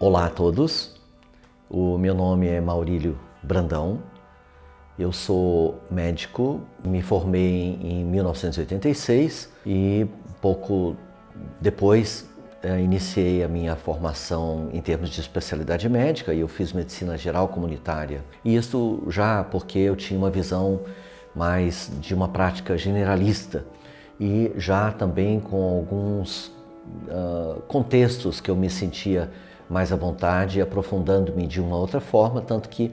Olá a todos, o meu nome é Maurílio Brandão, eu sou médico, me formei em 1986 e pouco depois iniciei a minha formação em termos de especialidade médica e eu fiz medicina geral comunitária. E isso já porque eu tinha uma visão mais de uma prática generalista e já também com alguns contextos que eu me sentia mais à vontade, aprofundando-me de uma outra forma, tanto que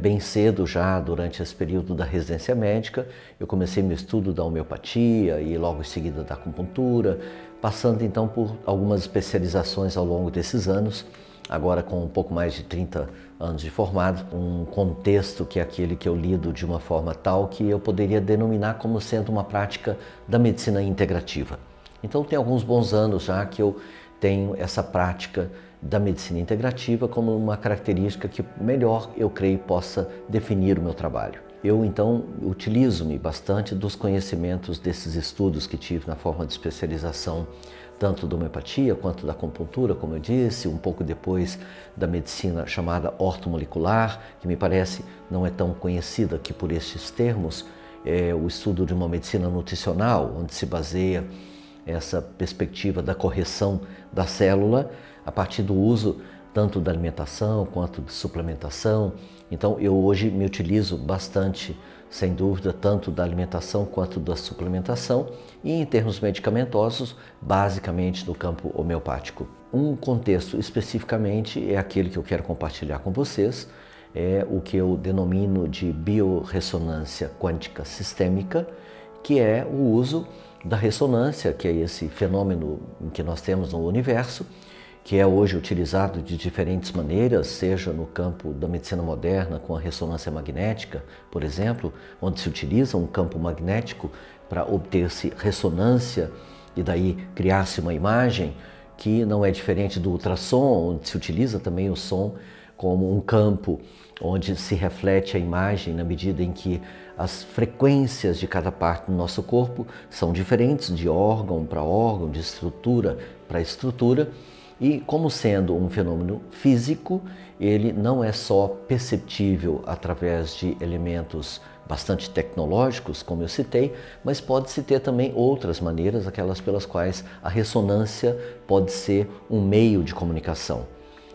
bem cedo já, durante esse período da residência médica, eu comecei meu estudo da homeopatia e logo em seguida da acupuntura, passando então por algumas especializações ao longo desses anos, agora com um pouco mais de 30 anos de formado, um contexto que é aquele que eu lido de uma forma tal que eu poderia denominar como sendo uma prática da medicina integrativa. Então tem alguns bons anos já que eu tenho essa prática da medicina integrativa como uma característica que melhor, eu creio, possa definir o meu trabalho. Eu então utilizo-me bastante dos conhecimentos desses estudos que tive na forma de especialização, tanto da homeopatia quanto da acupuntura, como eu disse, um pouco depois da medicina chamada ortomolecular, que me parece não é tão conhecida aqui por estes termos, é o estudo de uma medicina nutricional, onde se baseia essa perspectiva da correção da célula a partir do uso tanto da alimentação quanto de suplementação. Então eu hoje me utilizo bastante, sem dúvida, tanto da alimentação quanto da suplementação e em termos medicamentosos, basicamente no campo homeopático. Um contexto especificamente é aquele que eu quero compartilhar com vocês, é o que eu denomino de biorressonância quântica sistêmica, que é o uso da ressonância, que é esse fenômeno que nós temos no universo, que é hoje utilizado de diferentes maneiras, seja no campo da medicina moderna com a ressonância magnética, por exemplo, onde se utiliza um campo magnético para obter-se ressonância e daí criar-se uma imagem que não é diferente do ultrassom, onde se utiliza também o som como um campo onde se reflete a imagem na medida em que as frequências de cada parte do nosso corpo são diferentes de órgão para órgão, de estrutura para estrutura, e como sendo um fenômeno físico, ele não é só perceptível através de elementos bastante tecnológicos, como eu citei, mas pode-se ter também outras maneiras, aquelas pelas quais a ressonância pode ser um meio de comunicação.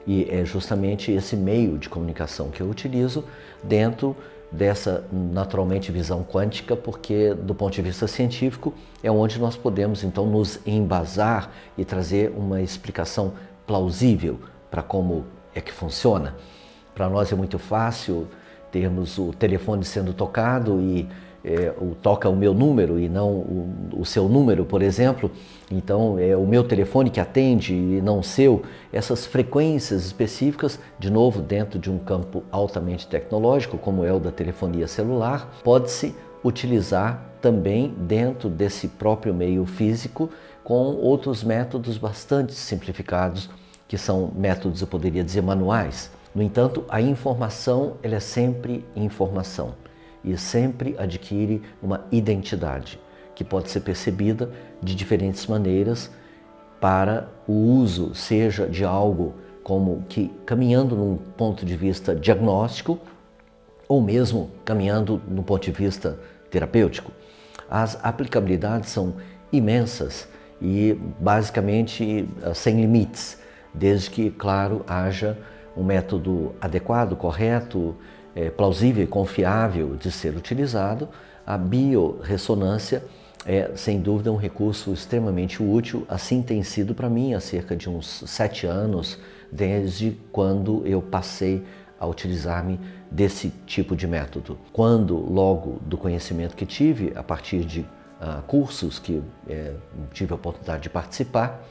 E é justamente esse meio de comunicação que eu utilizo dentro dessa, naturalmente, visão quântica, porque do ponto de vista científico é onde nós podemos então nos embasar e trazer uma explicação plausível para como é que funciona. Para nós é muito fácil termos o telefone sendo tocado e toca o meu número e não o seu número, por exemplo. Então é o meu telefone que atende e não o seu. Essas frequências específicas, de novo dentro de um campo altamente tecnológico, como é o da telefonia celular, pode-se utilizar também dentro desse próprio meio físico com outros métodos bastante simplificados, que são métodos, eu poderia dizer, manuais. No entanto, a informação, ela é sempre informação e sempre adquire uma identidade que pode ser percebida de diferentes maneiras para o uso, seja de algo como que caminhando num ponto de vista diagnóstico ou mesmo caminhando num ponto de vista terapêutico. As aplicabilidades são imensas e basicamente sem limites, desde que, claro, haja um método adequado, correto, plausível e confiável de ser utilizado. A biorressonância é, sem dúvida, um recurso extremamente útil. Assim tem sido para mim há cerca de uns 7 anos, desde quando eu passei a utilizar-me desse tipo de método. Quando, logo do conhecimento que tive, a partir de cursos que tive a oportunidade de participar,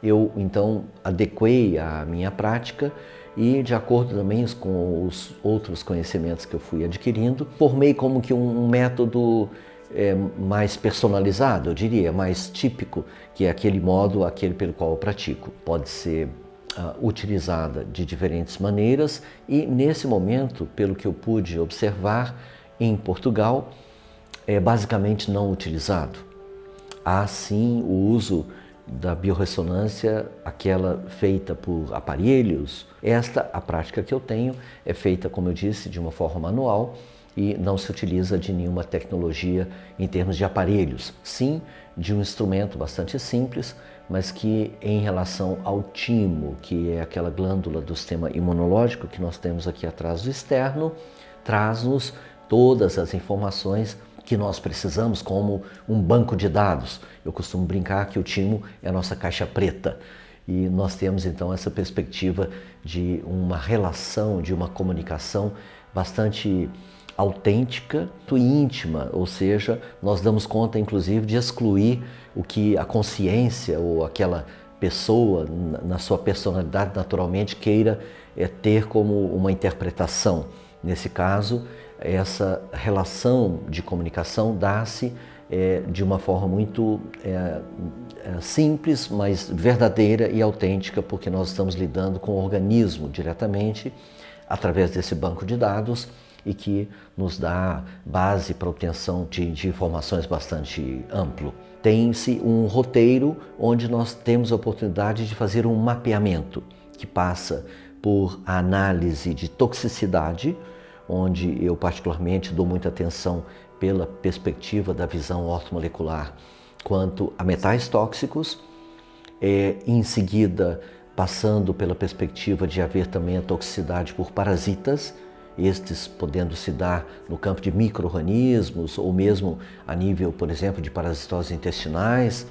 eu então adequei a minha prática e, de acordo também com os outros conhecimentos que eu fui adquirindo, formei como que um método mais personalizado, eu diria, mais típico, que é aquele modo, aquele pelo qual eu pratico. Pode ser utilizada de diferentes maneiras e, nesse momento, pelo que eu pude observar, em Portugal, é basicamente não utilizado. Há sim o uso da biorressonância, aquela feita por aparelhos. A prática que eu tenho é feita, como eu disse, de uma forma manual e não se utiliza de nenhuma tecnologia em termos de aparelhos. Sim, de um instrumento bastante simples, mas que em relação ao timo, que é aquela glândula do sistema imunológico que nós temos aqui atrás do externo, traz-nos todas as informações que nós precisamos, como um banco de dados. Eu costumo brincar que o timo é a nossa caixa preta. E nós temos então essa perspectiva de uma relação, de uma comunicação bastante autêntica e íntima, ou seja, nós damos conta inclusive de excluir o que a consciência ou aquela pessoa, na sua personalidade naturalmente, queira ter como uma interpretação. Nesse caso, essa relação de comunicação dá-se de uma forma muito simples, mas verdadeira e autêntica, porque nós estamos lidando com o organismo diretamente através desse banco de dados e que nos dá base para a obtenção de informações bastante amplo. Tem-se um roteiro onde nós temos a oportunidade de fazer um mapeamento que passa por análise de toxicidade, onde eu particularmente dou muita atenção pela perspectiva da visão ortomolecular quanto a metais tóxicos, em seguida passando pela perspectiva de haver também a toxicidade por parasitas, estes podendo se dar no campo de micro-organismos ou mesmo a nível, por exemplo, de parasitoses intestinais.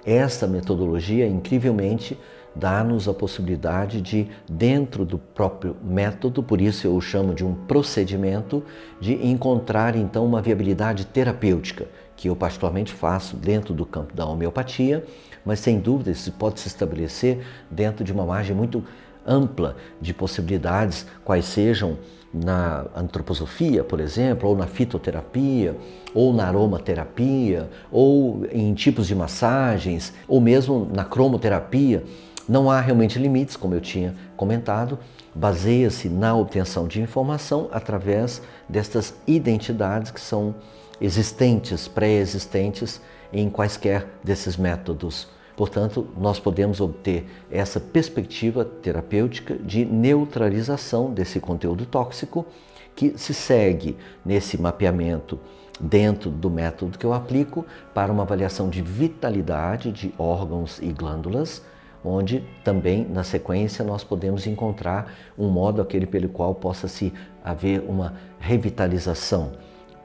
Esta metodologia, incrivelmente, dá-nos a possibilidade de, dentro do próprio método, por isso eu o chamo de um procedimento, de encontrar então uma viabilidade terapêutica, que eu particularmente faço dentro do campo da homeopatia, mas sem dúvida isso pode se estabelecer dentro de uma margem muito ampla de possibilidades, quais sejam na antroposofia, por exemplo, ou na fitoterapia, ou na aromaterapia, ou em tipos de massagens, ou mesmo na cromoterapia. Não há realmente limites, como eu tinha comentado, baseia-se na obtenção de informação através destas identidades que são existentes, pré-existentes em quaisquer desses métodos. Portanto, nós podemos obter essa perspectiva terapêutica de neutralização desse conteúdo tóxico que se segue nesse mapeamento dentro do método que eu aplico para uma avaliação de vitalidade de órgãos e glândulas, onde também na sequência nós podemos encontrar um modo aquele pelo qual possa se haver uma revitalização.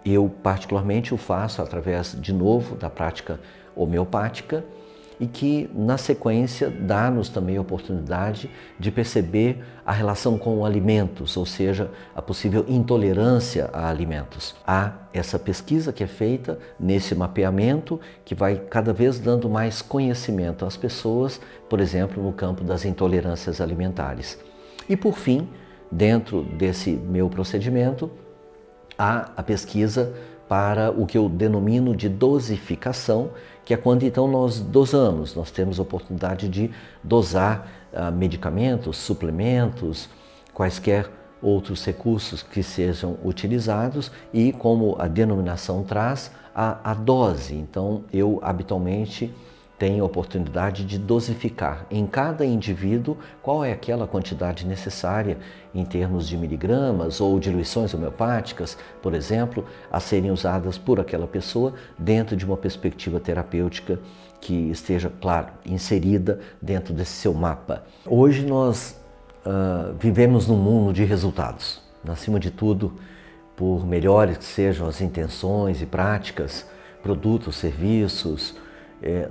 Eu particularmente o faço através, de novo, da prática homeopática, e que, na sequência, dá-nos também a oportunidade de perceber a relação com alimentos, ou seja, a possível intolerância a alimentos. Há essa pesquisa que é feita nesse mapeamento, que vai cada vez dando mais conhecimento às pessoas, por exemplo, no campo das intolerâncias alimentares. E, por fim, dentro desse meu procedimento, há a pesquisa para o que eu denomino de dosificação, que é quando então nós dosamos, nós temos a oportunidade de dosar medicamentos, suplementos, quaisquer outros recursos que sejam utilizados e, como a denominação traz, a dose. Então eu habitualmente tenho a oportunidade de dosificar em cada indivíduo qual é aquela quantidade necessária em termos de miligramas ou diluições homeopáticas, por exemplo, a serem usadas por aquela pessoa dentro de uma perspectiva terapêutica que esteja, claro, inserida dentro desse seu mapa. Hoje nós vivemos num mundo de resultados. Acima de tudo, por melhores que sejam as intenções e práticas, produtos, serviços,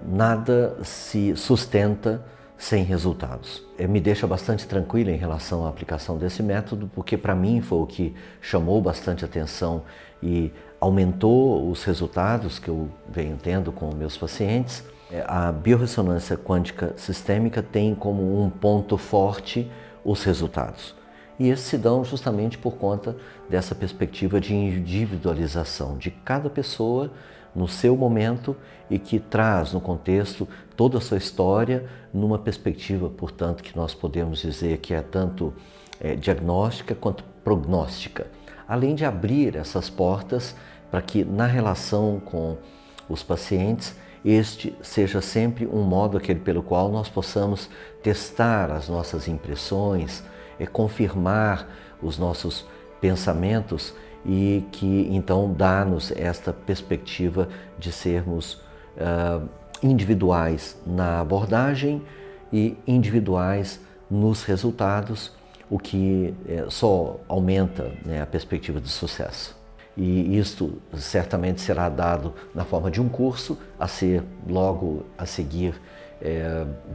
nada se sustenta sem resultados. Me deixa bastante tranquilo em relação à aplicação desse método, porque para mim foi o que chamou bastante atenção e aumentou os resultados que eu venho tendo com meus pacientes. A biorressonância quântica sistêmica tem como um ponto forte os resultados. E esses se dão justamente por conta dessa perspectiva de individualização de cada pessoa no seu momento e que traz no contexto toda a sua história numa perspectiva, portanto, que nós podemos dizer que é tanto diagnóstica quanto prognóstica. Além de abrir essas portas para que na relação com os pacientes este seja sempre um modo aquele pelo qual nós possamos testar as nossas impressões, confirmar os nossos pensamentos e que então dá-nos esta perspectiva de sermos individuais na abordagem e individuais nos resultados, o que só aumenta, né, a perspectiva de sucesso. E isto certamente será dado na forma de um curso a ser logo a seguir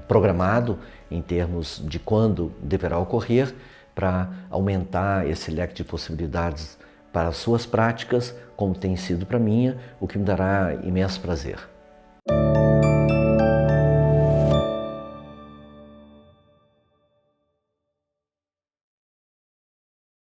programado em termos de quando deverá ocorrer, para aumentar esse leque de possibilidades para as suas práticas, como tem sido para a minha, o que me dará imenso prazer.